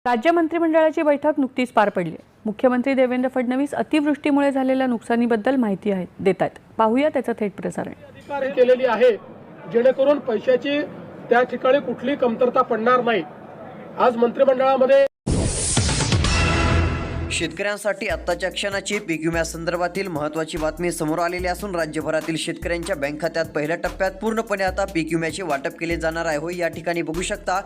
राज्य मंत्रिमंडळाची बैठक नुकतीच पार पडली। मुख्यमंत्री देवेंद्र फडणवीस अतिवृष्टीमुळे झालेल्या नुकसानीबद्दल माहिती देत आहेत। पाहूया त्याचं थेट प्रसारण। अधिकारी केलेली आहे जेणेकरून पैशाची त्या ठिकाणी कुठली कमतरता पडणार नाही। आज मंत्रिमंडळामध्ये शेतकऱ्यांसाठी आत्ताच्या क्षणाची पीक विम्यासंदर्भातील महत्त्वाची बातमी समोर आलेली असून राज्यभरातील शेतकऱ्यांच्या बँक खात्यात पहिल्या टप्प्यात पूर्णपणे आता पीक विम्याचे वाटप केले जाणार आहे। होय, या ठिकाणी बघू शकता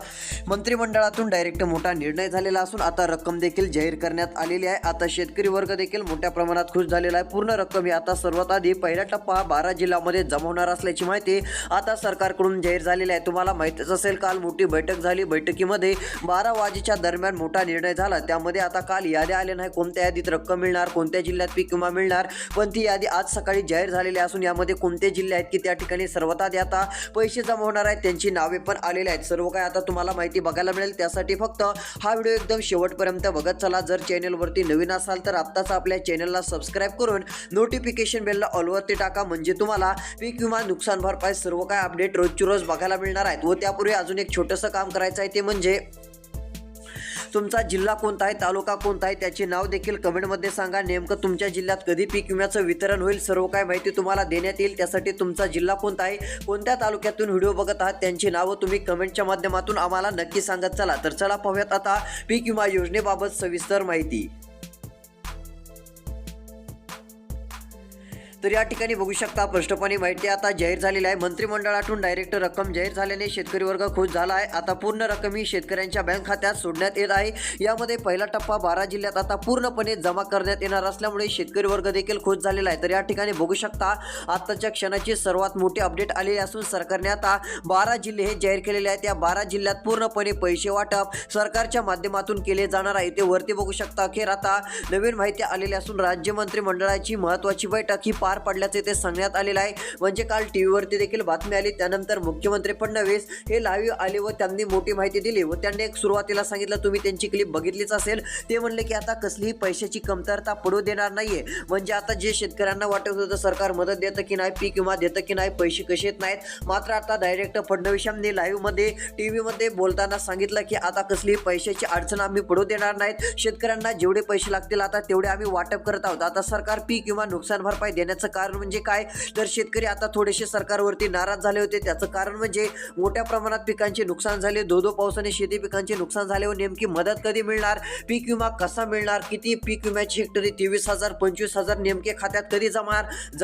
मंत्रिमंडळातून डायरेक्ट मोठा निर्णय झालेला असून आता रक्कम देखील जाहीर करण्यात आलेली आहे। आता शेतकरी वर्ग देखील मोठ्या प्रमाणात खुश झालेला आहे। पूर्ण रक्कम ही आता सर्वात आधी पहिला टप्पा 12 जिल्ह्यांमध्ये जमा होणार असल्याची माहिती आता सरकारकडून जाहीर झालेली आहे। तुम्हाला माहितीच असेल, काल मोठी बैठक झाली। बैठकीमध्ये 12 वाजेच्या दरम्यान मोठा निर्णय झाला। त्यामध्ये आता काल यादी आले नाही कोणत्या यादीत रक्कम मिळणार, कोणत्या जिल्ह्यात पीक विमा मिळणार, पण ती यादी आज सकाळी जाहीर झालेली असून यामध्ये कोणते जिल्हे आहेत की त्या ठिकाणी सर्वात आधी आता पैसे जमा होणार आहेत त्यांची नावे पण आलेली आहेत। सर्व काय आता तुम्हाला माहिती बघायला मिळेल। त्यासाठी फक्त हा व्हिडिओ एकदम शेवटपर्यंत बघत चला। जर चॅनलवरती नवीन असाल तर आत्ताच आपल्या चॅनलला सबस्क्राईब करून नोटिफिकेशन बेलला ऑलवरती टाका, म्हणजे तुम्हाला पीक विमा नुकसान भरपाई सर्व काय अपडेट रोजची रोज बघायला मिळणार आहेत। व त्यापूर्वी अजून एक छोटंसं काम करायचं आहे, ते म्हणजे तुमचा जिल्हा कोणता आहे, तालुका कोणता आहे, त्याचे नाव देखील कमेंटमध्ये सांगा। नेमकं तुमच्या जिल्ह्यात कधी पीक विम्याचं वितरण होईल सर्व काय माहिती तुम्हाला देण्यात येईल। त्यासाठी तुमचा जिल्हा कोणता आहे, कोणत्या तालुक्यातून व्हिडिओ बघत आहात त्यांची नावं तुम्ही कमेंटच्या माध्यमातून आम्हाला नक्की सांगत चला। तर चला पाहूयात आता पीक विमा योजनेबाबत सविस्तर माहिती। तर या ठिकाणी बघू शकता स्पष्टपणे माहिती आता जाहीर झालेली आहे। मंत्रिमंडळातून डायरेक्ट रक्कम जाहीर झाल्याने शेतकरी वर्ग खुश झाला आहे। आता पूर्ण रक्कम ही शेतकऱ्यांच्या बँक खात्यात सोडण्यात येत आहे। यामध्ये पहिला टप्पा 12 जिल्ह्यात आता पूर्णपणे जमा करण्यात येणार असल्यामुळे शेतकरी वर्ग देखील खुश झालेला आहे। तर या ठिकाणी बघू शकता आताच्या क्षणाची सर्वात मोठी अपडेट आलेली असून सरकारने आता 12 जिल्हे हे जाहीर केलेले आहेत। या 12 जिल्ह्यात पूर्णपणे पैसे वाटप सरकारच्या माध्यमातून केले जाणार आहे। ते वरती बघू शकता। अखेर आता नवीन माहिती आलेली असून राज्य मंत्रिमंडळाची महत्त्वाची बैठक ही पार पडल्याचे ते सांगण्यात आलेलं आहे। म्हणजे काल टीव्हीवरती देखील बातमी आली, त्यानंतर मुख्यमंत्री फडणवीस हे लाईव्ह आले व त्यांनी मोठी माहिती दिली व त्यांनी एक सुरुवातीला सांगितलं, तुम्ही त्यांची क्लिप बघितलीच असेल। ते म्हणले की आता कसलीही पैशाची कमतरता पडू देणार नाहीये। म्हणजे आता जे शेतकऱ्यांना वाटत होतं सरकार मदत देतं की नाही, पीक विमा देतं की नाही, पैसे कसे येत नाहीत, मात्र आता डायरेक्ट फडणवीस यांनी लाईव्ह मध्ये टीव्हीमध्ये बोलताना सांगितलं की आता कसलीही पैशाची अडचण आम्ही पडू देणार नाहीत। शेतकऱ्यांना जेवढे पैसे लागतील आता तेवढे आम्ही वाटप करत आहोत। आता सरकार पीक विमा नुकसान भरपाई देण्याचं कारण म्हणजे काय, तर शेतकरी आता थोडेसे सरकारवरती नाराज झाले होते। त्याचं कारण म्हणजे मोठ्या प्रमाणात पिकांचे नुकसान झाले, धो पावसाने शेती पिकांचे नुकसान झाले व नेमकी मदत कधी मिळणार, पीक विमा कसा मिळणार, किती पीक विम्याची हेक्टरी 23,000 25,000 नेमके खात्यात कधी जमा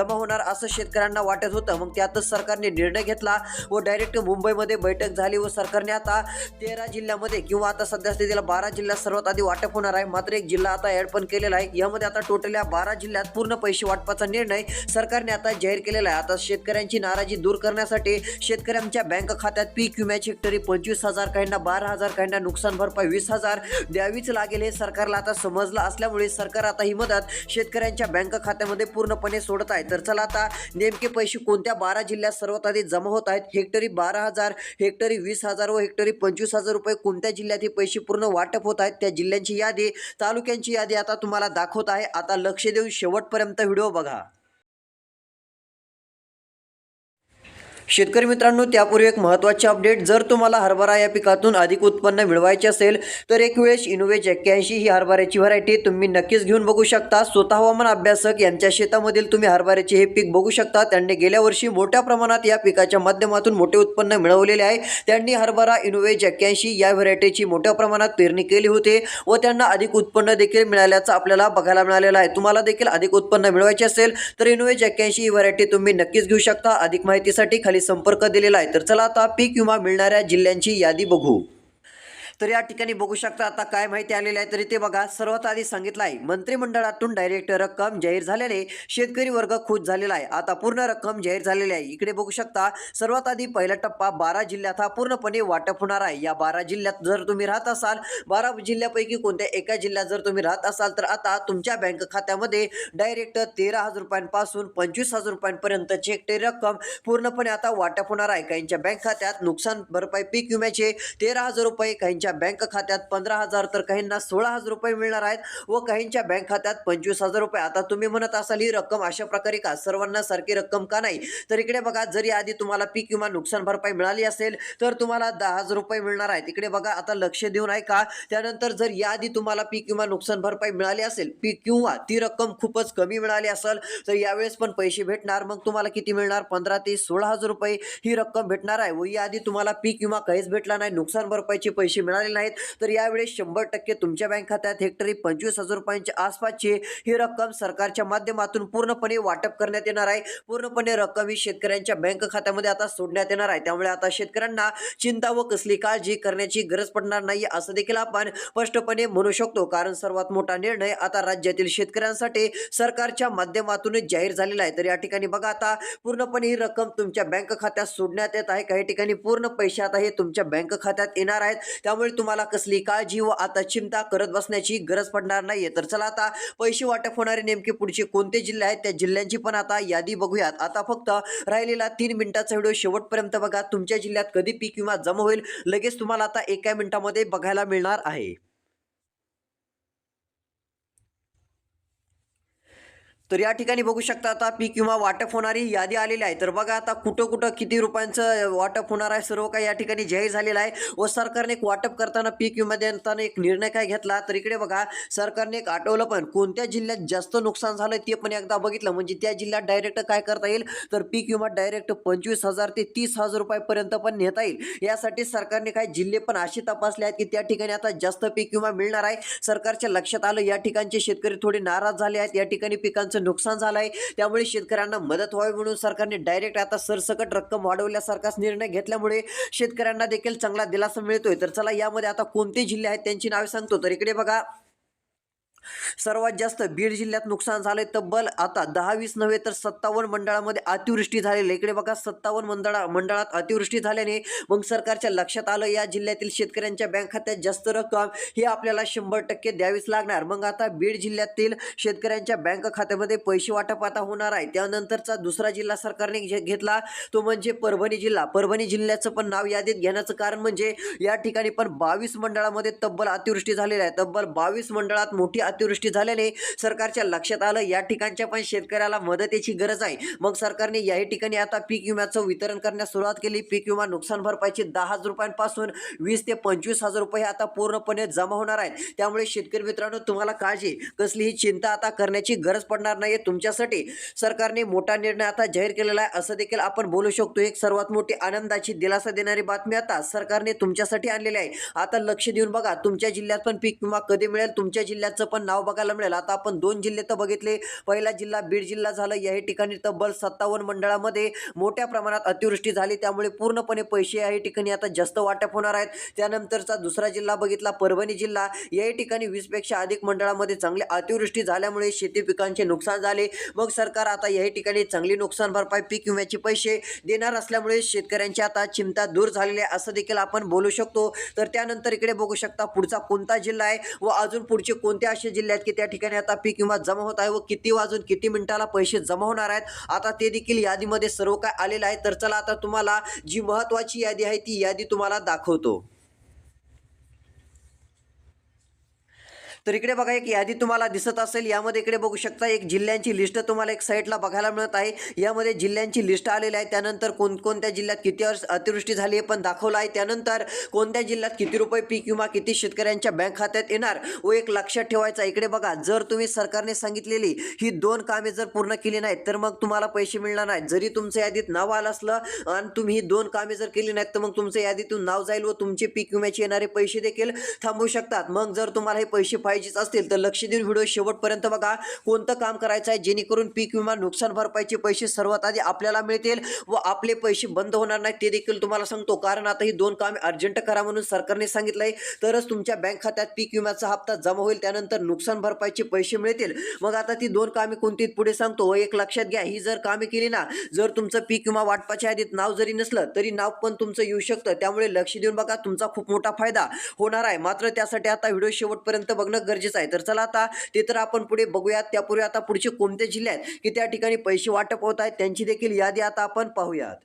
होणार असं शेतकऱ्यांना वाटत होतं। मग त्यातच सरकारने निर्णय घेतला व डायरेक्ट मुंबईमध्ये बैठक झाली व सरकारने आता 13 जिल्ह्यामध्ये किंवा आता सध्या स्थितीला 12 जिल्ह्यात सर्वात आधी वाटप होणार आहे। मात्र एक जिल्हा आता ऍड पण केलेला आहे। यामध्ये आता टोटल या 12 जिल्ह्यात पूर्ण पैसे वाटपाचा निर्णय सरकारने आता जाहीर केलेला आहे। आता शेतकऱ्यांची नाराजी दूर करण्यासाठी शेतकऱ्यांच्या बँक खात्यात पीक विम्याची हेक्टरी 25,000 काहींना 12,000 काहींना नुकसान भरपाई 20,000 द्यावीच लागेल हे सरकारला आता समजलं असल्यामुळे सरकार आता ही मदत शेतकऱ्यांच्या बँक खात्यामध्ये पूर्णपणे सोडत आहे। तर चला आता नेमके पैसे कोणत्या 12 जिल्ह्यात सर्वात आधी जमा होत आहेत, हेक्टरी 12,000, हेक्टरी 20,000 व हेक्टरी 25,000 रुपये कोणत्या जिल्ह्यात हे पैसे पूर्ण वाटप होत आहेत, त्या जिल्ह्यांची यादी, तालुक्यांची यादी आता तुम्हाला दाखवत आहे। आता लक्ष देऊन शेवटपर्यंत व्हिडिओ बघा। शेतकरी मित्रांनो, त्यापूर्वी एक महत्त्वाचे अपडेट, जर तुम्हाला हरभरा या पिकातून अधिक उत्पन्न मिळवायचे असेल तर एक वेळेस इनोवेज 81 ही हरभऱ्याची व्हरायटी तुम्ही नक्कीच घेऊन बघू शकता। स्वतः हवामान अभ्यासक यांच्या शेतामधील तुम्ही हरभऱ्याचे हे पीक बघू शकता। त्यांनी गेल्या वर्षी मोठ्या प्रमाणात या पिकाच्या माध्यमातून मोठे उत्पन्न मिळवलेले आहे। त्यांनी हरभरा इनोवेज 81 या व्हरायटीची मोठ्या प्रमाणात पेरणी केली होती व त्यांना अधिक उत्पन्न देखील मिळाल्याचं आपल्याला बघायला मिळालेलं आहे। तुम्हाला देखील अधिक उत्पन्न मिळवायचे असेल तर इनोवेज 81 ही व्हरायटी तुम्ही नक्कीच घेऊ शकता। अधिक माहितीसाठी खाली संपर्क दिलेला आहे। तर चला आता पीक विमा मिळणाऱ्या जिल्ह्यांची यादी बघू। तर या ठिकाणी बघू शकता आता काय माहिती आलेली आहे, तरी ते बघा। सर्वात आधी सांगितलं आहे मंत्रिमंडळातून डायरेक्ट रक्कम जाहीर झाल्याने शेतकरी वर्ग खुश झालेला आहे। आता पूर्ण रक्कम जाहीर झालेली आहे। इकडे बघू शकता सर्वात आधी पहिला टप्पा 12 जिल्ह्यात हा पूर्णपणे वाटप होणार आहे। या 12 जिल्ह्यात जर तुम्ही राहत असाल, 12 जिल्ह्यापैकी कोणत्या एका जिल्ह्यात जर तुम्ही राहत असाल तर आता तुमच्या बँक खात्यामध्ये डायरेक्ट 13,000 रुपयांपासून 25,000 रुपयांपर्यंतची हेक्टरी रक्कम पूर्णपणे आता वाटप होणार आहे। काहींच्या बँक खात्यात नुकसान भरपाई पीक विम्याचे 13,000 रुपये, काहींच्या तुमच्या बँक खात्यात 15,000 तर काहींना 16,000 रुपये मिळणार आहेत व काहींच्या बँक खात्यात 25,000 रुपये. आता तुम्ही म्हणत असाल ही रक्कम अशा प्रकारे का, सर्वांना सारखी रक्कम का नाही? तर इकडे बघा, जरी आधी तुम्हाला पीक विमा नुकसान भरपाई मिळाली असेल तर तुम्हाला 10,000 रुपये मिळणार आहेत. इकडे बघा, आता लक्ष देऊन ऐका. त्यानंतर जर याआधी तुम्हाला पीक विमा नुकसान भरपाई मिळाली असेल किंवा ती रक्कम खूपच कमी मिळाली असेल तर यावेळेस पण पैसे भेटणार. मग तुम्हाला किती मिळणार? 15 ते 16,000 रुपये ही रक्कम भेटणार आहे. व याआधी तुम्हाला पीक विमा काहीच भेटला नाही, नुकसान भरपाईचे पैसे मिळाले नाहीत, तर यावेळेस 100% तुमच्या बँक खात्यात हेक्टरी 25,000 रुपयांच्या आसपासची ही रक्कम सरकारच्या माध्यमातून पूर्णपणे वाटप करण्यात येणार आहे. पूर्णपणे रक्कम ही शेतकऱ्यांच्या बँक खात्यामध्ये आता सोडण्यात येणार आहे. त्यामुळे आता शेतकऱ्यांना चिंता व कसली काळजी करण्याची गरज पडणार नाही असं देखील आपण स्पष्टपणे म्हणू शकतो. कारण सर्वात मोठा निर्णय आता राज्यातील शेतकऱ्यांसाठी सरकारच्या माध्यमातूनच जाहीर झालेला आहे. तर या ठिकाणी बघा, आता पूर्णपणे ही रक्कम तुमच्या बँक खात्यात सोडण्यात येत आहे. काही ठिकाणी पूर्ण पैसे आता हे तुमच्या बँक खात्यात येणार आहेत. त्यामुळे तुम्हाला कसली काळजी व आता चिंता करत बसण्याची गरज पडणार नाहीये. तर चला, आता पैसे वाटप होणारे नेमके पुढचे कोणते जिल्हे आहेत त्या जिल्ह्यांची पण आता यादी बघूयात. आता फक्त राहिलेला 3 मिनिटाचा व्हिडिओ शेवटपर्यंत बघा. तुमच्या जिल्ह्यात कधी पीक विमा जमा होईल लगेच तुम्हाला आता एका मिनिटामध्ये बघायला मिळणार आहे. तर या ठिकाणी बघू शकता, आता पीक विमा वाटप होणारी यादी आलेली आहे. तर बघा, आता कुठं कुठं किती रुपयांचं वाटप होणार आहे सर्व काही या ठिकाणी जाहीर झालेलं आहे. व सरकारने एक वाटप करताना पीक विमा देताना एक निर्णय काय घेतला, तर इकडे बघा, सरकारने एक आठवलं पण कोणत्या जिल्ह्यात जास्त नुकसान झालं ते पण एकदा बघितलं. म्हणजे त्या जिल्ह्यात डायरेक्ट काय करता येईल, तर पीक विमा डायरेक्ट 25,000 ते 30,000 रुपयापर्यंत पण नेता येईल. यासाठी सरकारने काही जिल्हे पण असे तपासले आहेत की त्या ठिकाणी आता जास्त पीक विमा मिळणार आहे. सरकारच्या लक्षात आलं, या ठिकाणचे शेतकरी थोडे नाराज झाले आहेत, या ठिकाणी पिकांचं नुकसान झालंय, त्यामुळे शेतकऱ्यांना मदत व्हावी म्हणून सरकारने डायरेक्ट आता सरसकट रक्कम वाढवल्यासारखाच निर्णय घेतल्यामुळे शेतकऱ्यांना देखील चांगला दिलासा मिळतोय. तर चला, यामध्ये आता कोणते जिल्हे आहेत त्यांची नावे सांगतो. तर इकडे बघा, सर्वात जास्त बीड जिल्ह्यात नुकसान झाले. तब्बल आता 10-20 नव्हे तर 57 मंडळामध्ये अतिवृष्टी झालेली. इकडे बघा, 57 मंडळात अतिवृष्टी झाल्याने मग सरकारच्या लक्षात आलं, या जिल्ह्यातील शेतकऱ्यांच्या बँक खात्यात जास्त रक्कम ही आपल्याला 100% द्यावीच लागणार. मग आता बीड जिल्ह्यातील शेतकऱ्यांच्या बँक खात्यामध्ये पैसे वाटप आता होणार आहे. त्यानंतरचा दुसरा जिल्हा सरकारने घेतला तो म्हणजे परभणी जिल्हा. परभणी जिल्ह्याचं पण नाव यादीत घेण्याचं कारण म्हणजे या ठिकाणी पण 22 मंडळामध्ये तब्बल अतिवृष्टी झालेली आहे. तब्बल 22 मंडळात मोठी अतिवृष्टी झाल्याने सरकारच्या लक्षात आलं, या ठिकाणच्या पण शेतकऱ्याला मदतीची गरज आहे. मग सरकारने याही ठिकाणी आता पीक विम्याचं वितरण करण्यास सुरुवात केली. पीक विमा नुकसान भरपाईचे 10,000 रुपयांपासून 20 ते 25,000 रुपये आता पूर्णपणे जमा होणार आहेत. त्यामुळे शेतकरी मित्रांनो, तुम्हाला काळजी कसलीही चिंता आता करण्याची गरज पडणार नाहीये. तुमच्यासाठी सरकारने मोठा निर्णय आता जाहीर केलेला आहे असं देखील आपण बोलू शकतो. एक सर्वात मोठी आनंदाची दिलासा देणारी बातमी आता सरकारने तुमच्यासाठी आणलेली आहे. आता लक्ष देऊन बघा, तुमच्या जिल्ह्यात पण पीक विमा कधी मिळेल, तुमच्या जिल्ह्याचं पण नाव बघायला मिळेल. आता आपण 2 जिल्हे तर बघितले. पहिला जिल्हा बीड जिल्हा झालं. याही ठिकाणी तब्बल 57 मंडळामध्ये मोठ्या प्रमाणात अतिवृष्टी झाली, त्यामुळे पूर्णपणे पैसे याही ठिकाणी आता जास्त वाटप होणार आहेत. त्यानंतरचा दुसरा जिल्हा बघितला परभणी जिल्हा. याही ठिकाणी 20 पेक्षा अधिक मंडळामध्ये चांगली अतिवृष्टी झाल्यामुळे शेती पिकांचे नुकसान झाले. मग सरकार आता याही ठिकाणी चांगली नुकसान भरपाई पीक विम्याचे पैसे देणार असल्यामुळे शेतकऱ्यांची आता चिंता दूर झालेली आहे असं देखील आपण बोलू शकतो. तर त्यानंतर इकडे बघू शकता पुढचा कोणता जिल्हा आहे व अजून पुढचे कोणते असे जिल्हे आहेत की त्या ठिकाणी आता पीक विमा जमा होत आहे व किती वाजून किती मिनिटाला पैसे जमा होणार आहेत, आता ते देखील यादीमध्ये सर्व काय आलेलं आहे. तर चला, आता तुम्हाला जी महत्त्वाची यादी आहे ती यादी तुम्हाला दाखवतो. तर इकडे बघा, एक यादी तुम्हाला दिसत असेल. यामध्ये इकडे बघू शकता एक जिल्ह्यांची लिस्ट तुम्हाला एक साईडला बघायला मिळत आहे. यामध्ये जिल्ह्यांची लिस्ट आलेली आहे. त्यानंतर कोणकोणत्या जिल्ह्यात किती अतिवृष्टी झाली हे पण दाखवलं आहे. त्यानंतर कोणत्या जिल्ह्यात किती रुपये पीक विमा किती शेतकऱ्यांच्या बँक खात्यात येणार व एक लक्षात ठेवायचं. इकडे बघा, जर तुम्ही सरकारने सांगितलेली ही 2 कामे जर पूर्ण केली नाहीत तर मग तुम्हाला पैसे मिळणार नाहीत. जरी तुमच्या यादीत नाव आलं असलं आणि तुम्ही ही 2 कामे जर केली नाहीत तर मग तुमच्या यादीतून नाव जाईल व तुमचे पीक विम्याचे येणारे पैसे देखील थांबू शकतात. मग जर तुम्हाला हे पैसे पाहिजेच असतील तर लक्ष देऊन व्हिडिओ शेवटपर्यंत बघा. कोणतं काम करायचं आहे जेणेकरून पीक विमा नुकसान भरपाईचे पैसे सर्वात आधी आपल्याला मिळतील व आपले पैसे बंद होणार नाहीत ते देखील तुम्हाला सांगतो. कारण आता ही 2 कामे अर्जंट करा म्हणून सरकारने सांगितलंय, तरच तुमच्या बँक खात्यात पीक विम्याचा हप्ता जमा होईल. त्यानंतर नुकसान भरपाईचे पैसे मिळतील. मग आता ती 2 कामे कोणती पुढे सांगतो व एक लक्षात घ्या, ही जर कामे केली ना, जर तुमचं पीक विमा वाटपाच्या यादीत नाव जरी नसलं तरी नाव पण तुमचं येऊ शकतं. त्यामुळे लक्ष देऊन बघा, तुमचा खूप मोठा फायदा होणार आहे. मात्र त्यासाठी आता व्हिडिओ शेवटपर्यंत बघणं गरजेचं आहे. तर चला, आता ते तर आपण पुढे बघूयात. त्यापूर्वी आता पुढचे कोणते जिल्हे आहेत की त्या ठिकाणी पैसे वाटप होत आहेत त्यांची देखील यादी आता आपण पाहूयात.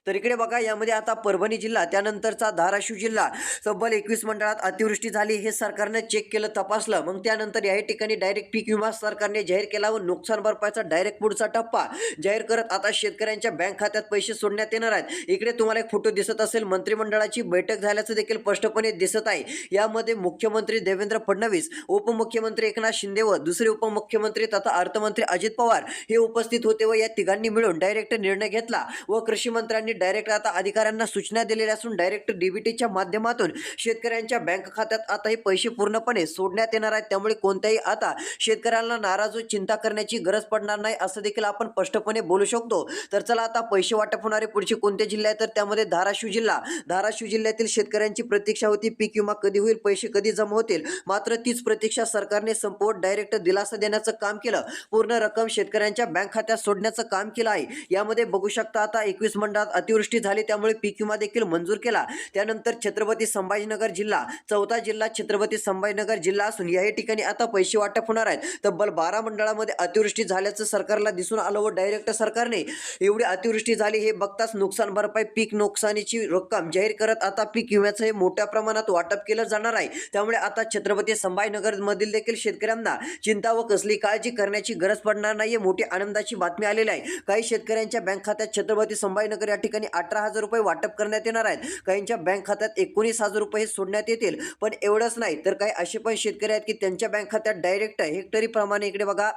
तर इकडे बघा, यामध्ये आता परभणी जिल्हा, त्यानंतरचा धाराशिव जिल्हा, तब्बल 21 मंडळात अतिवृष्टी झाली हे सरकारने चेक केलं, तपासलं. मग त्यानंतर याही ठिकाणी डायरेक्ट पीक विमा सरकारने जाहीर केला व नुकसान भरपाईचा डायरेक्ट पुढचा टप्पा जाहीर करत आता शेतकऱ्यांच्या बँक खात्यात पैसे सोडण्यात येणार आहेत. इकडे तुम्हाला एक फोटो दिसत असेल, मंत्रिमंडळाची बैठक झाल्याचं देखील स्पष्टपणे दिसत आहे. यामध्ये मुख्यमंत्री देवेंद्र फडणवीस, उपमुख्यमंत्री एकनाथ शिंदे व दुसरे उपमुख्यमंत्री तथा अर्थमंत्री अजित पवार हे उपस्थित होते व या तिघांनी मिळून डायरेक्ट निर्णय घेतला व कृषी मंत्र्यांनी डायरेक्ट आता अधिकाऱ्यांना सूचना दिलेल्या असून डायरेक्ट डीबीटीच्या माध्यमातून शेतकऱ्यांच्या बँक खात्यात आता हे पैसे पूर्णपणे सोडण्यात येणार आहेत. त्यामुळे कोणत्याही आता शेतकऱ्यांना नाराज व चिंता करण्याची गरज पडणार नाही असं देखील आपण स्पष्टपणे बोलू शकतो. तर चला आता पैसे वाटप होणारे पुढचे कोणते जिल्हे आहेत, तर त्यामध्ये धाराशिव जिल्हा. धाराशिव जिल्ह्यातील शेतकऱ्यांची प्रतीक्षा होती, पीक विमा कधी होईल, पैसे कधी जमा होतील. मात्र तीच प्रतीक्षा सरकारने संपवत डायरेक्ट दिलासा देण्याचं काम केलं. पूर्ण रक्कम शेतकऱ्यांच्या बँक खात्यात सोडण्याचं काम केलं आहे. यामध्ये बघू शकता आता 21 मंडळात अतिवृष्टी झाली, त्यामुळे पीक विमा देखील मंजूर केला. त्यानंतर छत्रपती संभाजीनगर जिल्हा, चौथा जिल्हा छत्रपती संभाजीनगर जिल्हा असून याही ठिकाणी आता पैसे वाटप होणार आहेत. तब्बल 12 मंडळामध्ये अतिवृष्टी झाल्याचं सरकारला दिसून आलं व डायरेक्ट सरकारने एवढी अतिवृष्टी झाली हे बघताच नुकसान भरपाई, पीक नुकसानीची रक्कम जाहीर करत आता पीक विम्याचं हे मोठ्या प्रमाणात वाटप केलं जाणार आहे. त्यामुळे आता छत्रपती संभाजीनगर मधील देखील शेतकऱ्यांना चिंता व कसली काळजी करण्याची गरज पडणार नाहीये. मोठी आनंदाची बातमी आलेली आहे. काही शेतकऱ्यांच्या बँक खात्यात छत्रपती संभाजीनगर या ठिकाणी 18,000 रुपये वाटप करण्यात येणार आहेत. काहींच्या बँक खात्यात 19,000 रुपये सोडण्यात येतील. पण एवढंच नाही तर काही असे पण शेतकरी आहेत की त्यांच्या बँक खात्यात डायरेक्ट हेक्टरी प्रमाणे इकडे बघा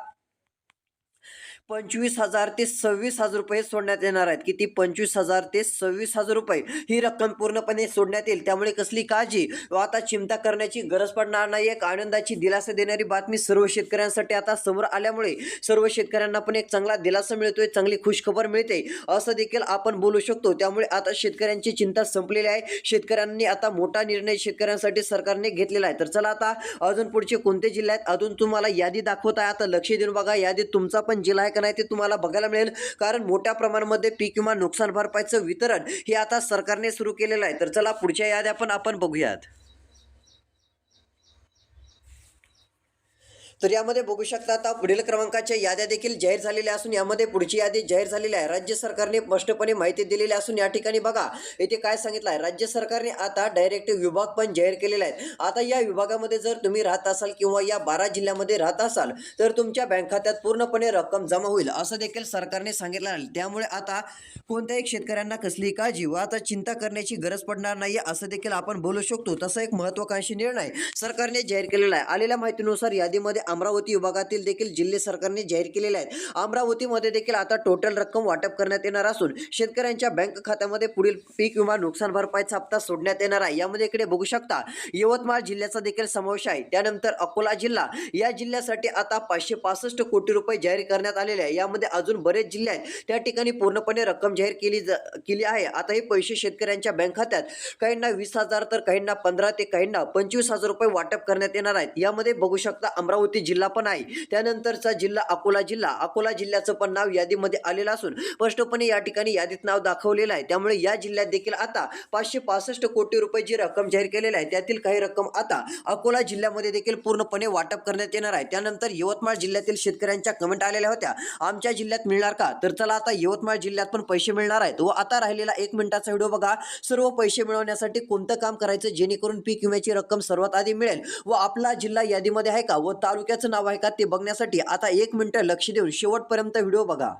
25,000 ते 26,000 रुपये सोडण्यात येणार आहेत. किती? 25,000 ते 26,000 रुपये ही रक्कम पूर्णपणे सोडण्यात येईल. त्यामुळे कसली काळजी व आता चिंता करण्याची गरज पडणार नाही. एक आनंदाची दिलासा देणारी बातमी सर्व शेतकऱ्यांसाठी आता समोर आल्यामुळे सर्व शेतकऱ्यांना पण एक चांगला दिलासा मिळतोय, चांगली खुशखबर मिळते असं देखील आपण बोलू शकतो. त्यामुळे आता शेतकऱ्यांची चिंता संपलेली आहे. शेतकऱ्यांनी आता मोठा निर्णय शेतकऱ्यांसाठी सरकारने घेतलेला आहे. तर चला आता अजून पुढचे कोणते जिल्हे आहेत अजून तुम्हाला यादी दाखवत आहे. आता लक्ष देऊन बघा, यादीत तुमचा पण जिल्हा आहे का नाही ते तुम्हाला बघायला मिळेल. कारण मोठ्या प्रमाणामध्ये पीक विमा नुकसान भरपाईचं वितरण हे आता सरकारने सुरू केलेलं आहे. तर चला पुढच्या याद्या पण आपण बघूयात. तर यामध्ये बघू शकता आता पुढील क्रमांकाच्या याद्या देखील जाहीर झालेल्या असून यामध्ये पुढची यादी जाहीर झालेली आहे. राज्य सरकारने स्पष्टपणे माहिती दिलेली असून या ठिकाणी बघा येथे काय सांगितलं आहे. राज्य सरकारने आता डायरेक्ट विभाग पण जाहीर केलेले आहेत. आता या विभागामध्ये जर तुम्ही राहत असाल किंवा या 12 जिल्ह्यामध्ये राहत असाल तर तुमच्या बँक खात्यात पूर्णपणे रक्कम जमा होईल असं देखील सरकारने सांगितलं आहे. त्यामुळे आता कोणत्याही शेतकऱ्यांना कसली काळजी व आता चिंता करण्याची गरज पडणार नाही असं देखील आपण बोलू शकतो. तसा एक महत्त्वाकांक्षी निर्णय सरकारने जाहीर केलेला आहे. आलेल्या माहितीनुसार यादीमध्ये अमरावती विभागातील देखील जिल्हे सरकारने जाहीर केलेले आहेत. अमरावतीमध्ये देखील आता टोटल रक्कम वाटप करण्यात येणार असून शेतकऱ्यांच्या बँक खात्यामध्ये पुढील पीक विमा नुकसान भरपाईचा हप्ता सोडण्यात येणार आहे. यामध्ये इकडे बघू शकता यवतमाळ जिल्ह्याचा देखील समावेश आहे. त्यानंतर अकोला जिल्हा, या जिल्ह्यासाठी आता 565 कोटी रुपये जाहीर करण्यात आलेले आहे. यामध्ये अजून बरेच जिल्हे आहेत त्या ठिकाणी पूर्णपणे रक्कम जाहीर केली आहे. आता हे पैसे शेतकऱ्यांच्या बँक खात्यात काहींना 20,000 तर काहींना 15 ते काहींना 25,000 रुपये वाटप करण्यात येणार आहेत. यामध्ये बघू शकता अमरावती जिल्हा पण आहे. त्यानंतरचा जिल्हा अकोला जिल्हा, अकोला जिल्ह्याचं पण नाव यादीमध्ये आलेलं असून स्पष्टपणे या ठिकाणी यादीत नाव दाखवलेलं आहे. त्यामुळे या जिल्ह्यात देखील आता 565 कोटी रुपये जी रक्कम जाहीर केलेली आहे त्यातील काही रक्कम आता अकोला जिल्ह्यामध्ये देखील पूर्णपणे वाटप करण्यात येणार आहे. त्यानंतर यवतमाळ जिल्ह्यातील शेतकऱ्यांच्या कमेंट आलेल्या होत्या, आमच्या जिल्ह्यात मिळणार का? तर चला आता यवतमाळ जिल्ह्यात पण पैसे मिळणार आहेत. व आता राहिलेला 1 मिनिटाचा व्हिडिओ बघा. सर्व पैसे मिळवण्यासाठी कोणतं काम करायचं जेणेकरून पीक विम्याची रक्कम सर्वात आधी मिळेल व आपला जिल्हा यादीमध्ये आहे का व तालुक्याचं नाव आहे का ते बघण्यासाठी आता 1 मिनिट लक्ष देऊन शेवटपर्यंत व्हिडिओ बघा.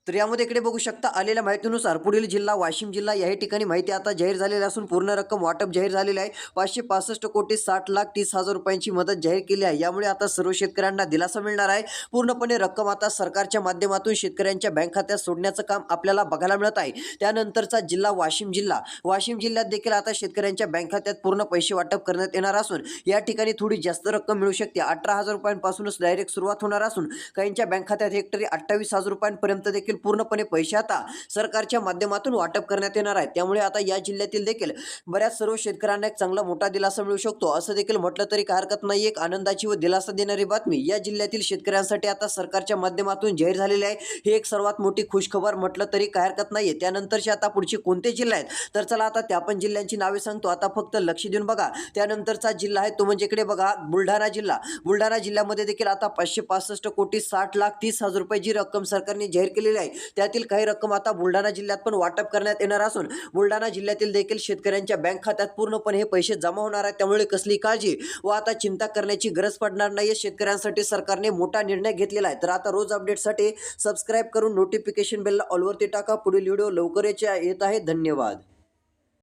तर यामध्ये इकडे बघू शकता आलेल्या माहितीनुसार पुढील जिल्हा वाशिम जिल्हा, याही ठिकाणी माहिती आता जाहीर झालेली असून पूर्ण रक्कम वाटप जाहीर झालेली आहे. 565 कोटी 60,30,000 रुपयांची मदत जाहीर केली आहे. यामुळे आता सर्व शेतकऱ्यांना दिलासा मिळणार आहे. पूर्णपणे रक्कम आता सरकारच्या माध्यमातून शेतकऱ्यांच्या बँक खात्यात सोडण्याचं काम आपल्याला बघायला मिळत आहे. त्यानंतरचा जिल्हा वाशिम जिल्हा, वाशिम जिल्ह्यात देखील आता शेतकऱ्यांच्या बँक खात्यात पूर्ण पैसे वाटप करण्यात येणार असून या ठिकाणी थोडी जास्त रक्कम मिळू शकते. 18,000 रुपयांपासूनच डायरेक्ट सुरुवात होणार असून काहींच्या बँक खात्यात हेक्टरी 28,000 रुपयांपर्यंत देखील जिल्ह्यातील पूर्णपणे पैसे आता सरकारच्या माध्यमातून वाटप करण्यात येणार आहे. त्यामुळे आता या जिल्ह्यातील देखील बऱ्याच सर्व शेतकऱ्यांना एक चांगला मोठा दिलासा मिळू शकतो असं देखील म्हटलं तरी काय हरकत नाही. एक आनंदाची व दिलासा देणारी बातमी या जिल्ह्यातील शेतकऱ्यांसाठी आता सरकारच्या माध्यमातून जाहीर झालेली आहे. ही एक सर्वात मोठी खुशखबर म्हटलं तरी काय हरकत नाहीये. त्यानंतरचे आता पुढचे कोणते जिल्हे आहेत तर चला आता त्या पण जिल्ह्यांची नावे सांगतो. आता फक्त लक्ष देऊन बघा. त्यानंतरचा जिल्हा आहे तो म्हणजे इकडे बघा बुलढाणा जिल्हा. बुलढाणा जिल्ह्यामध्ये देखील आता 565,60,30,000 रुपये जी रक्कम सरकारने जाहीर केलेली आहे त्यातील काही रक्कम आता बुलढाणा जिल्ह्यात पण वाटप करण्यात येणार असून बुलढाणा जिल्ह्यातील देखील शेतकऱ्यांच्या बँक खात्यात पूर्णपणे हे पैसे जमा होणार आहेत. त्यामुळे कसली काळजी व आता चिंता करण्याची गरज पडणार नाही. शेतकऱ्यांसाठी सरकारने मोठा निर्णय घेतलेला आहे. तर आता रोज अपडेटसाठी सबस्क्राईब करून नोटिफिकेशन बेलला ऑलवरती टाका. पुढील व्हिडिओ लवकर येत आहे. धन्यवाद.